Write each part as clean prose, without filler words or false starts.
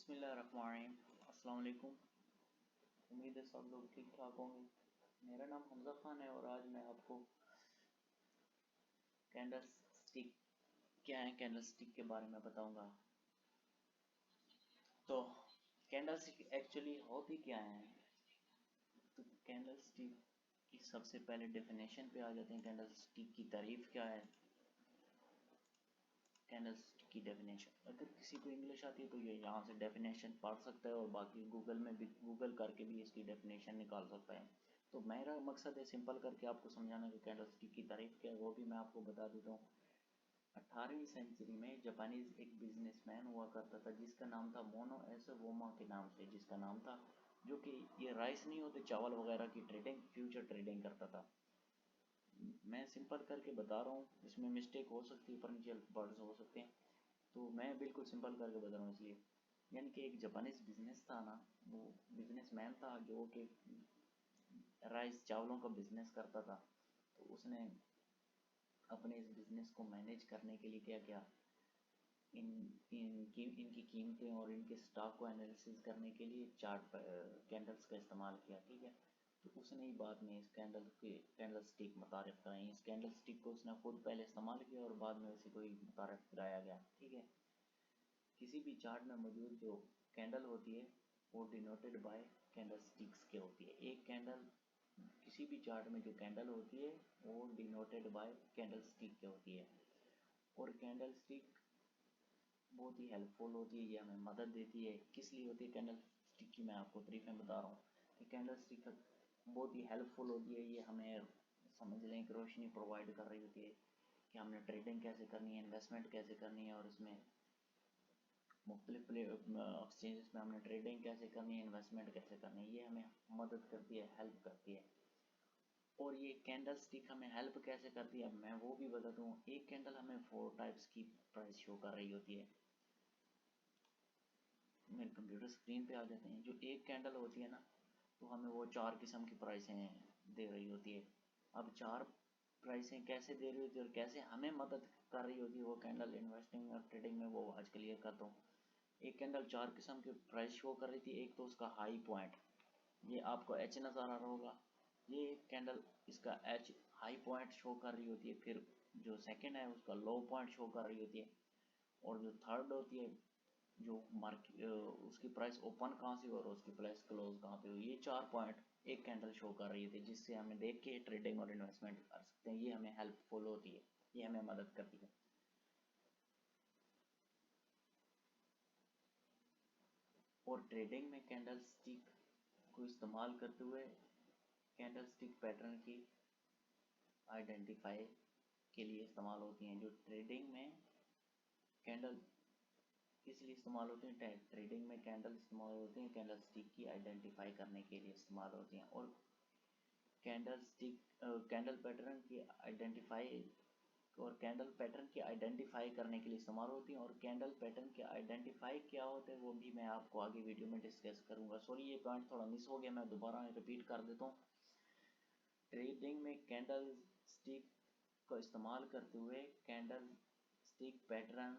बिस्मिल्लाहिर्रहमानिर्रहीम। अस्सलाम वालेकुम। उम्मीद है सब लोग ठीक ठाक होंगे। मेरा नाम हमज़ा ख़ान है और आज मैं आपको कैंडल स्टिक क्या है, कैंडल स्टिक के बारे में बताऊंगा। तो कैंडल स्टिक एक्चुअली होती क्या है। तो कैंडल स्टिक की सबसे पहले डेफिनेशन पे आ जाते हैं। कैंडल स्टिक की तारीफ क्या है। कैंडल स्टिक की डेफिनेशन, अगर किसी को इंग्लिश आती है तो ये यहाँ से डेफिनेशन पढ़ सकता है और बाकी गूगल में भी गूगल करके भी इसकी डेफिनेशन निकाल सकता है। तो मेरा मकसद है सिंपल करके आपको समझाना कि कैंडल स्टिक की तारीफ क्या है, वो भी मैं आपको बता देता हूँ। 18वीं सेंचुरी में जापानीज एक बिजनेसमैन हुआ करता था जिसका नाम था मोनो एसोवोमा के नाम से, जिसका नाम था, जो कि ये राइस नहीं होते चावल वगैरह की ट्रेडिंग, फ्यूचर ट्रेडिंग करता था। मैं सिंपल करके बता रहा हूँ, इसमें मिस्टेक हो सकती है, पर नीचे वर्ड्स हो सकते हैं, तो मैं बिल्कुल सिंपल करके बता रहा हूँ इसलिए। यानी कि एक जापानीज बिजनेस था ना, वो बिजनेसमैन था जो कि राइस चावलों का बिजनेस करता था। तो उसने अपने इस बिजनेस को मैनेज करने के लिए क्या किया, इनकी कीमतें और इनके स्टॉक को एनालिसिस करने के लिए चार्ट कैंडल्स का इस्तेमाल किया। ठीक है। तो उसने ही बाद में इस कैंडल स्टिक मुतारिफ कराई। इस कैंडल स्टिक को उसने खुद पहले इस्तेमाल किया और बाद में उसी को ही मुतारिफ कराया गया। ठीक है। किसी भी चार्ट में मौजूद जो कैंडल होती है वो डिनोटेड बाय कैंडल स्टिक्स के होती है। एक कैंडल, किसी भी चार्ट में जो कैंडल होती है वो डिनोटेड बाय कैंडल स्टिक के होती है। और कैंडल स्टिक बहुत ही हेल्पफुल होती है, ये हमें मदद देती है। किस लिए होती है कैंडल स्टिक की, मैं आपको ब्रीफ में बता रहा हूँ कि कैंडल स्टिक बहुत ही हेल्पफुल होती है। ये हमें समझ लें कि रोशनी प्रोवाइड कर रही होती है कि हमने ट्रेडिंग कैसे करनी है, इन्वेस्टमेंट कैसे करनी है, और इसमें मुख्तलिफ एक्सचेंजेस में हमने ट्रेडिंग कैसे करनी है, इन्वेस्टमेंट कैसे करनी है, ये हमें मदद करती है, हेल्प करती है। और ये कैंडल स्टिक हमें हेल्प कैसे करती है मैं वो भी बता दूँ। एक कैंडल हमें 4 टाइप्स की प्राइस शो कर रही होती है। मेरे कंप्यूटर स्क्रीन पे आ जाते हैं। जो एक कैंडल होती है ना, तो हमें वो 4 किस्म की प्राइसें दे रही होती है। अब 4 प्राइसें कैसे दे रही होती है और कैसे हमें मदद कर रही होती है वो कैंडल इन्वेस्टिंग और ट्रेडिंग में, वो आज क्लियर करता हूँ। एक कैंडल 4 किस्म की प्राइस शो कर रही थी। एक तो उसका हाई पॉइंट, ये आपको एच नज़र आ रहा होगा। ये कैंडल इसका एच हाई पॉइंट शो कर रही होती है। फिर जो सेकंड है उसका लो पॉइंट शो कर रही होती है। और जो थर्ड होती है, जो मार्केट उसकी प्राइस ओपन कहाँ से और उसकी प्राइस क्लोज कहाँ पे हुई, ये 4 पॉइंट एक कैंडल शो कर रही थी, जिससे हमें देख के ट्रेडिंग और इन्वेस्टमेंट कर सकते हैं। ये हमें हेल्पफुल होती है, ये हमें मदद करती है। और ट्रेडिंग में कैंडल स्टिक को इस्तेमाल करते हुए कैंडल स्टिक पैटर्न की आइडेंटिफाई के लिए इस्तेमाल होती हैं। जो ट्रेडिंग में कैंडल किस लिए इस्तेमाल होती हैं, ट्रेडिंग में कैंडल इस्तेमाल होती हैं कैंडल स्टिक की आइडेंटिफाई करने के लिए इस्तेमाल होती हैं। और कैंडल स्टिक कैंडल पैटर्न की आइडेंटिफाई और कैंडल पैटर्न की आइडेंटिफाई करने के लिए इस्तेमाल होती हैं। और कैंडल पैटर्न के आइडेंटिफाई क्या होते हैं वो भी मैं आपको आगे वीडियो में डिस्कस करूंगा। सॉरी, ये पॉइंट थोड़ा मिस हो गया, मैं दोबारा रिपीट कर देता हूँ। ट्रेडिंग में कैंडल स्टिक को इस्तेमाल करते हुए कैंडल स्टिक पैटर्न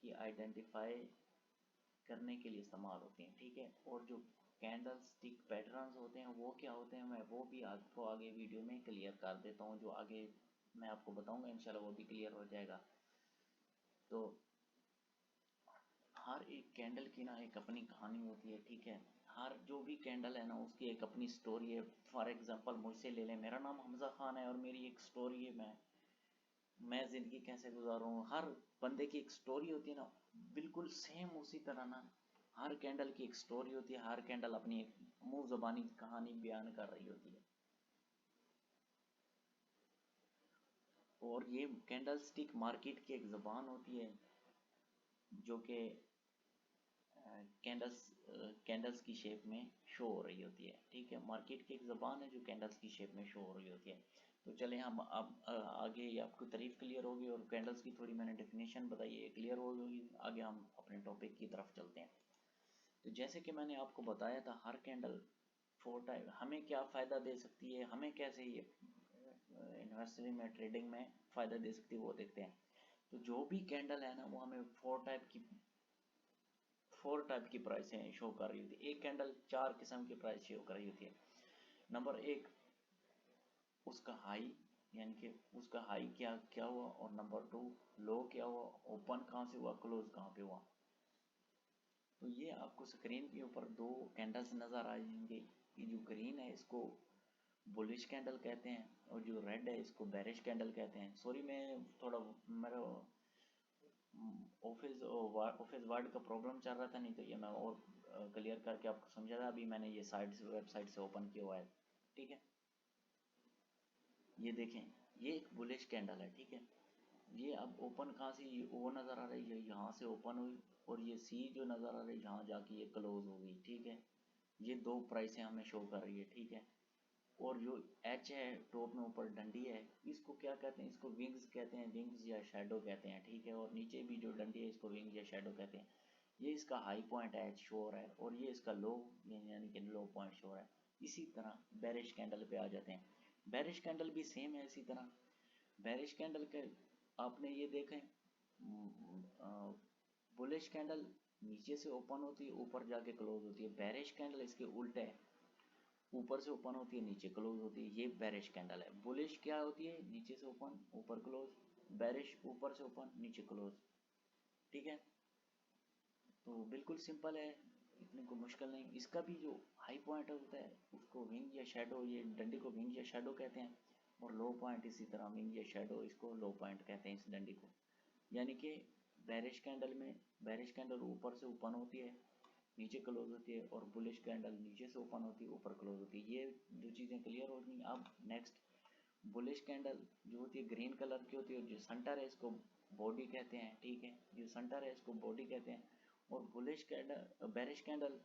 की आइडेंटिफाई करने के लिए इस्तेमाल होती हैं। ठीक है। और जो कैंडल स्टिक पैटर्न्स होते हैं वो क्या होते हैं, मैं वो भी आपको आगे वीडियो में क्लियर कर देता हूँ। जो आगे मैं आपको बताऊंगा इंशाल्लाह वो भी क्लियर हो जाएगा। तो हर एक कैंडल की ना एक अपनी कहानी होती है। ठीक है। हर जो भी कैंडल है ना उसकी एक अपनी स्टोरी है। फॉर एग्जांपल मुझसे ले लें, मेरा नाम हमज़ा ख़ान है और मेरी एक स्टोरी है। मैं ज़िंदगी कैसे गुजारूँ, हर बंदे की एक स्टोरी होती है ना, बिल्कुल सेम उसी तरह ना हर कैंडल की एक स्टोरी होती है। हर कैंडल अपनी एक मुंह ज़बानी कहानी बयान कर रही होती है। और ये कैंडल स्टिक मार्केट की एक ज़बान होती है जो कि कैंडल्स कैंडल्स की शेप में शो हो रही होती है। ठीक है। मार्केट की एक ज़बान है जो कैंडल्स की शेप में शो हो रही होती है। तो चले हम अब आगे आपको तारीफ क्लियर होगी और कैंडल्स की थोड़ी मैंने डेफिनेशन बताई है, क्लियर हो गई। आगे हम अपने टॉपिक की तरफ चलते हैं। तो जैसे कि मैंने आपको बताया था, हर कैंडल 4 टाइप हमें क्या फ़ायदा दे सकती है, हमें कैसे ये इन्वेस्टिंग में ट्रेडिंग में फ़ायदा दे सकती है, वो देखते हैं। तो जो भी कैंडल है ना वो हमें 4 टाइप की 4 टाइप की प्राइसें शो कर रही होती है। एक कैंडल 4 किस्म की प्राइस शो कर रही होती है। नंबर 1 उसका हाई, यानी कि उसका हाई क्या क्या हुआ, और नंबर 2 लो क्या हुआ, ओपन कहाँ से हुआ, क्लोज कहाँ पे हुआ। तो ये आपको स्क्रीन के ऊपर 2 कैंडल्स नज़र आ जाएंगे। ये जो ग्रीन है इसको बुलिश कैंडल कहते हैं, और जो रेड है इसको बेरिश कैंडल कहते हैं। सॉरी, मैं थोड़ा मेरा ऑफिस वर्ड का प्रॉब्लम चल रहा था, नहीं तो ये मैं और क्लियर करके आपको समझा था। अभी मैंने ये वेबसाइट से ओपन किया हुआ है, ठीक है। ये देखें, ये एक बुलिश कैंडल है, ठीक है। ये अब ओपन कहाँ से, वो नज़र आ रही है यहाँ से ओपन हुई, और ये सी जो नज़र आ रही है यहाँ जाके ये क्लोज हो गई, ठीक है। ये 2 प्राइसें हमें शो कर रही है, ठीक है। और जो एच है टॉप में ऊपर डंडी है, इसको क्या कहते हैं, इसको विंग्स कहते हैं, विंग्स या शेडो कहते हैं, ठीक है। और नीचे भी जो डंडी है इसको विंग्स या शेडो कहते हैं। ये इसका हाई पॉइंट एच शो हो रहा है, और ये इसका लो यानी कि लो पॉइंट शो हो रहा है। इसी तरह बेरिश कैंडल पे आ जाते हैं। बेरिश कैंडल भी सेम है इसी तरह। बेरिश कैंडल के आपने ये देखें, बुलिश कैंडल नीचे से ओपन होती है, ऊपर जाके क्लोज होती है। बेरिश कैंडल इसके उल्टे है, ऊपर से ओपन होती है, नीचे क्लोज होती है। ये बेरिश कैंडल है। बुलिश क्या होती है, नीचे से ओपन ऊपर क्लोज। बेरिश ऊपर से ओपन नीचे क्लोज, ठीक है। तो बिल्कुल सिंपल है, इतने को मुश्किल नहीं। इसका भी जो हाई पॉइंट होता है उसको विंग या शेडो, ये डंडी को विंग या शेडो कहते हैं। और लो पॉइंट इसी तरह विंग या शेडो, इसको लो पॉइंट कहते हैं इस डंडी को। यानी कि बेरिश कैंडल में बेरिश कैंडल ऊपर से ओपन होती है, नीचे क्लोज होती है, और बुलिश कैंडल नीचे से ओपन होती है, ऊपर क्लोज होती है। ये दो चीज़ें क्लियर हो गई। अब नेक्स्ट, बुलिश कैंडल जो होती है ग्रीन कलर की होती है, जो सेंटर है इसको बॉडी कहते हैं, ठीक है। जो सेंटर है इसको बॉडी कहते हैं। और bullish candle bearish candle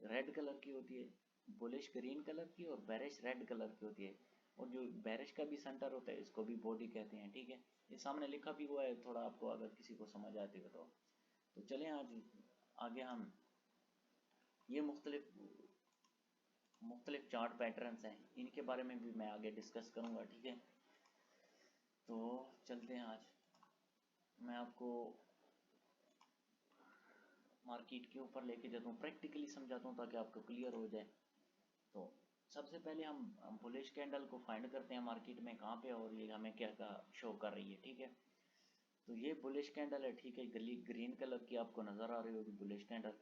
red colour की होती है, बुलिश ग्रीन कलर की और बेरिश रेड कलर की होती है। और जो बेरिश का भी सेंटर होता है इसको भी बॉडी कहते हैं, ठीक है। ये सामने लिखा भी हुआ है, थोड़ा आपको अगर किसी को समझ आती हो तो चलें आज आगे हम ये मुख्तलिफ चार्ट पैटर्न्स हैं, इनके बारे में भी मैं आगे डिस्कस करूँगा, ठीक है। तो चलते हैं, आज मैं आपको मार्केट के ऊपर लेके जाता हूँ, प्रैक्टिकली समझाता हूँ ताकि आपको क्लियर हो जाए। तो सबसे पहले हम बुलिश कैंडल को फाइंड करते हैं मार्केट में कहाँ पे, और ये हमें क्या क्या शो कर रही है, ठीक है। तो ये बुलिश कैंडल है, ठीक है। ग्रीन कलर की आपको नज़र आ रही होगी बुलिश कैंडल।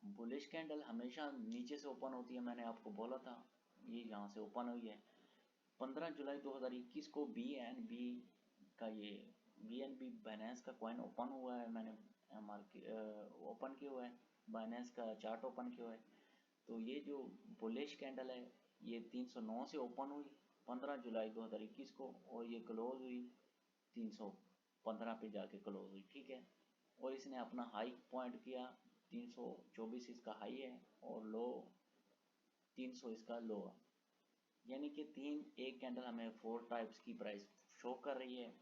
बुलिश कैंडल हमेशा नीचे से ओपन होती है, मैंने आपको बोला था। ये यहाँ से ओपन हुई है 15 जुलाई 2021 को। BNB का ये BNB बाइनेंस का कॉइन ओपन हुआ है, मैंने ओपन किया हुआ है, बाइनेंस का चार्ट ओपन किया हुआ है। तो ये जो बुलिश कैंडल है ये 309 से ओपन हुई 15 जुलाई 2021 को, और ये क्लोज हुई 315 पे जाके क्लोज हुई, ठीक है। और इसने अपना हाई पॉइंट किया 324 इसका हाई है, और लो 300 इसका लो है। यानी कि एक कैंडल हमें 4 टाइप्स की प्राइस शो कर रही है।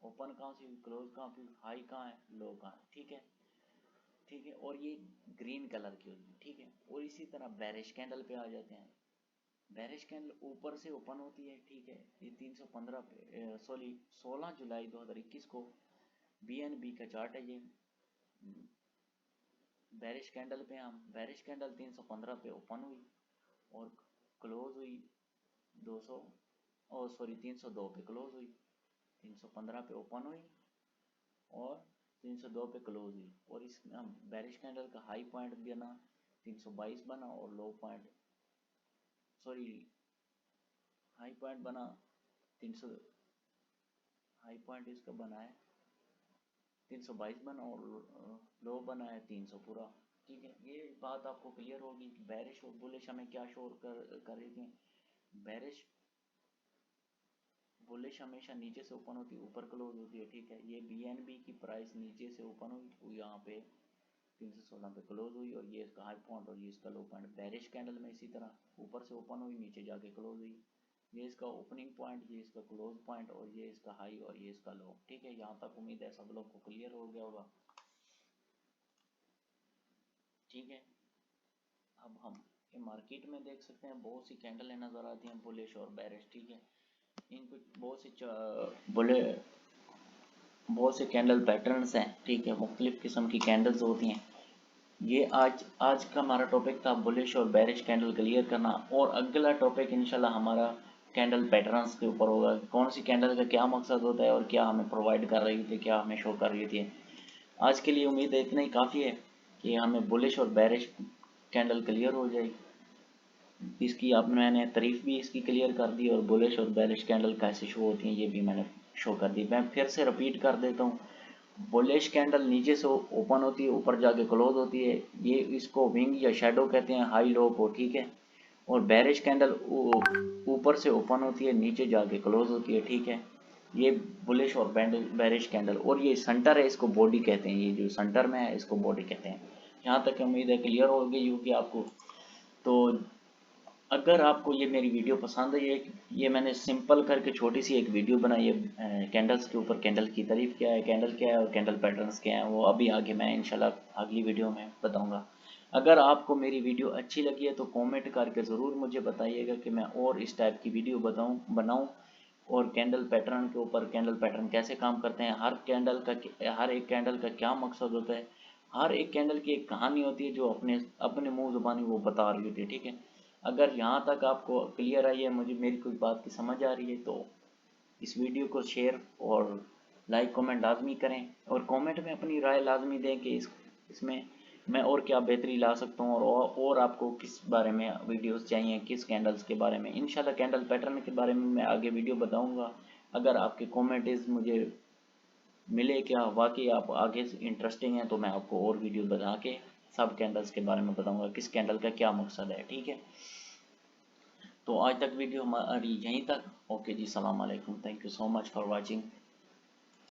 ओपन कहाँ से, क्लोज कहाँ पे, हाई कहाँ है, लो कहाँ है, ठीक है। ठीक है, और ये ग्रीन कलर की होगी, ठीक है। और इसी तरह बेरिश कैंडल पे आ जाते हैं। बेरिश कैंडल ऊपर से ओपन होती है, ठीक है। ये 315 पे 16 जुलाई 2021 को BNB का चार्ट है ये। बेरिश कैंडल पे हम बेरिश कैंडल 315 पे ओपन हुई और क्लोज हुई 200 और 302 पे क्लोज हुई। 315 पे ओपन हुई और 302 पे क्लोज हुई। और इस बेरिश कैंडल का हाई पॉइंट बना 322 बना, और लो पॉइंट हाई पॉइंट बना 300, हाई पॉइंट इसका बना है 322 बना, और लो बना है 300 पूरा, ठीक है। ये बात आपको क्लियर होगी कि बेरिश और बुलिश हमें क्या शोर कर रही थी। बेरिश बुलिश हमेशा नीचे से ओपन होती है, ऊपर क्लोज होती है, ठीक है। ये BNB की प्राइस नीचे से ओपन हुई, यहाँ पे 316 पे क्लोज हुई, और ये इसका हाई पॉइंट और ये इसका लो पॉइंट। बेरिश कैंडल में इसी तरह ऊपर से ओपन हुई, नीचे जाके क्लोज हुई। ये इसका ओपनिंग पॉइंट, ये इसका क्लोज पॉइंट, और ये इसका हाई और ये इसका लो, ठीक है। यहाँ तक उम्मीद है सब लोग को क्लियर हो गया होगा, ठीक है। अब हम ये मार्केट में देख सकते हैं बहुत सी कैंडलें नज़र आती हैं बुलिश और बेरिश, ठीक है। इनको बहुत सी बुले बहुत से कैंडल पैटर्न्स हैं, ठीक है, मुख्तलिफ किस्म की कैंडल्स होती हैं। ये आज का हमारा टॉपिक था बुलिश और बेरिश कैंडल क्लियर करना, और अगला टॉपिक इंशाल्लाह हमारा कैंडल पैटर्न्स के ऊपर होगा, कौन सी कैंडल का क्या मकसद होता है और क्या हमें प्रोवाइड कर रही थी, क्या हमें शो कर रही थी। आज के लिए उम्मीद है इतना ही काफ़ी है कि हमें बुलिश और बेरिश कैंडल क्लियर हो जाएगी। इसकी अब मैंने तारीफ भी इसकी क्लियर कर दी, और बुलिश और बेरिश कैंडल कैसे शो होती हैं ये भी मैंने शो कर दी। मैं फिर से रिपीट कर देता हूँ, बुलिश कैंडल नीचे से ओपन होती है, ऊपर जाके क्लोज होती है, ये इसको विंग या शेडो कहते हैं, हाई लो को, ठीक है। और बेरिश कैंडल ऊपर से ओपन होती है, नीचे जाके क्लोज होती है, ठीक है। ये बुलिश और बेरिश कैंडल, और ये सेंटर है, इसको बॉडी कहते हैं, ये जो सेंटर में है इसको बॉडी कहते हैं। यहाँ तक उम्मीद है क्लियर हो गई होगी आपको। तो अगर आपको ये मेरी वीडियो पसंद है, ये मैंने सिंपल करके छोटी सी एक वीडियो बनाई है कैंडल्स के ऊपर, कैंडल की तारीफ क्या है, कैंडल क्या है और कैंडल पैटर्न्स क्या हैं, वो अभी आगे मैं इंशाल्लाह अगली वीडियो में बताऊंगा। अगर आपको मेरी वीडियो अच्छी लगी है तो कमेंट करके ज़रूर मुझे बताइएगा कि मैं और इस टाइप की वीडियो बनाऊं, और कैंडल पैटर्न के ऊपर, कैंडल पैटर्न कैसे काम करते हैं, हर एक कैंडल का क्या मकसद होता है, हर एक कैंडल की एक कहानी होती है जो अपने अपने मुंह ज़ुबानी वो बता रही होती है, ठीक है। अगर यहाँ तक आपको क्लियर आई है, मुझे मेरी कोई बात की समझ आ रही है, तो इस वीडियो को शेयर और लाइक कमेंट लाजमी करें, और कमेंट में अपनी राय लाजमी दें कि इसमें मैं और क्या बेहतरी ला सकता हूँ, और आपको किस बारे में वीडियोस चाहिए, किस कैंडल्स के बारे में। इंशाल्लाह कैंडल पैटर्न के बारे में मैं आगे वीडियो बताऊँगा। अगर आपके कमेंट्स मुझे मिले क्या वाकई आप आगे से इंटरेस्टिंग हैं, तो मैं आपको और वीडियो बना के सब कैंडल्स के बारे में बताऊँगा, किस कैंडल का क्या मकसद है, ठीक है। तो आज तक वीडियो हमारी यहीं तक। ओके जी, सलाम अलैकुम, thank you so much for watching.